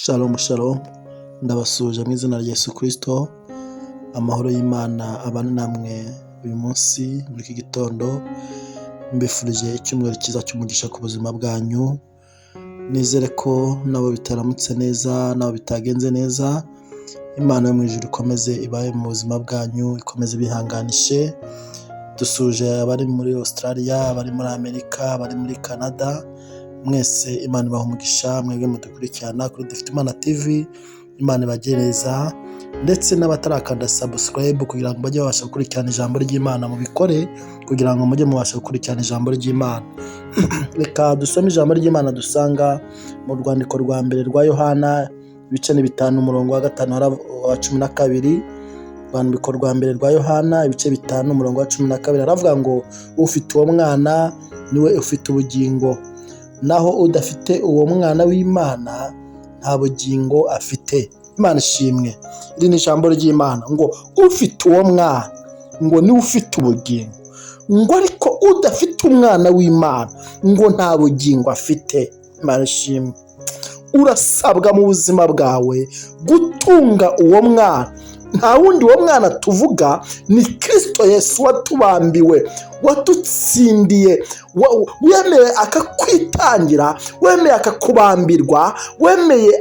Shalom shalom, ndabasuje mu izina rya Yesu Kristo. Amahoro y'Imana abane namwe uyu munsi muri iki gitondo. Mbifurije icyumweru cyiza cy'umugisha ku buzima bwanyu. Nizere ko nabo bitaramutse neza, nabo bitagenze neza, Imana yo mu ijuru ikomeze ibaye mu buzima bwanyu, ikomeze bihanganishe. Dusuje abari muri Australia, abari muri Amerika, abari muri Canada, mwese Imana ibaha umugisha. Mwebwe mudukurikirana kuri Dufit'Imana TV, Imana ibagereza, ndetse n'abatarakanda subscribe kugira ngo bajye babasha gukurikirana ijambo ry'Imana, mubikore kugira ngo mujye mubasha gukurikirana ijambo ry'Imana. Reka dusome ijambo ry'Imana dusanga mu rwandiko rwa mbere rwa Yohana ibice ni 5 umurongo wa 5 wa 12. Rwandiko rwa mbere rwa Yohana ibice 5 umurongo wa 12 aravuga ngo ufite uwo mwana niwe ufite ubugingo, naho udafite uwo mwana w'Imana nta bugingo afite. Imana ishimwe. Iri ni ijambo ry'Imana ngo ufite uwo mwana ngo niwe ufite ubugingo, ngo ariko udafite umwana w'Imana ngo nta bugingo afite. Imana ishimwe. Urasabwa mu buzima bwawe gutunga uwo mwana. Nta wundi uwo mwana tuvuga ni Kristo Yesu watubambiwe, watutsindiye, wemeye akakwitangira, wemeye akakubambirwa, wemeye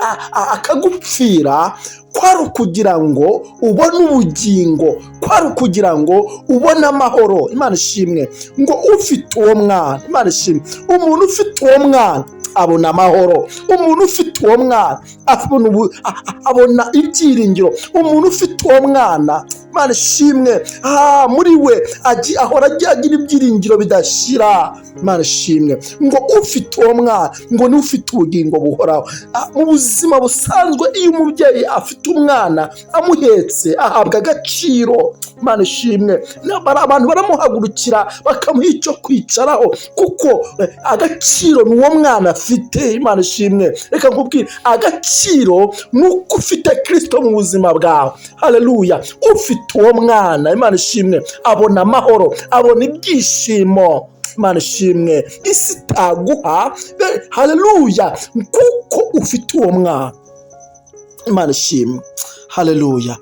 akagupfira, kwari ukugira ngo ubone ubugingo, kwari ukugira ngo ubone amahoro. Imana ishimwe. Ngo ufite uwo mwana, Imana ishimwe, umuntu ufite uwo mwana abona amahoro. Umuntu ufite uwo mwana abona ibyiringiro. Umuntu ufite uwo mwana, Imana ishimwe, muri we ahora agira ibyiringiro bidashira. Imana ishimwe. Ngo ufite uwo mwana ngo niwe ufite ubugingo buhoraho. Mu buzima busanzwe iyo umubyeyi afite umwana amuhetse ahabwa agaciro. Imana ishimwe. Abantu baramuhagurukira bakamuha icyo kwicaraho kuko agaciro ni uwo mwana afite. Imana ishimwe. Reka nkubwire, agaciro ni uko ufite Kristo mu buzima bwawe. Haleluya. Ufite uwo mwana, Imana ishimwe, abona amahoro, abona ibyishimo. Imana ishimwe. Isi itaguha. Haleluya. Kuko ufite uwo mwana. Imana ishimwe. Haleluya.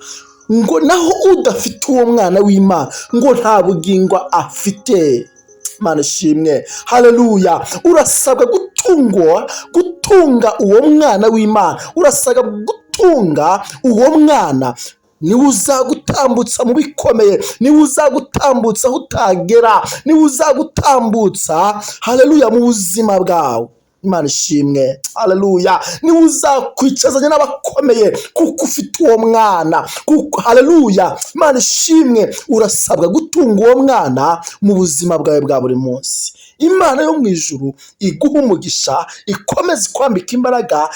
Ngo naho udafite uwo mwana w'Imana ngo nta bugingo afite. Imana ishimwe. Haleluya. Urasabwa gutunga uwo mwana w'Imana. Urasabwa gutunga uwo mwana. Niwe uzagutambutsa mu bikomeye, niwe uzagutambutsa aho utagera, niwe uzagutambutsa, haleluya, mu buzima bwawe. Imana ishimwe. Haleluya. Niwe uzakwicazanya n'abakomeye kuko ufite uwo mwana. Haleluya. Imana ishimwe. Urasabwa gutunga uwo mwana mu buzima bwawe bwa buri munsi. Imana yo mu ijuru iguha umugisha, ikomeze kwambika imbaraga.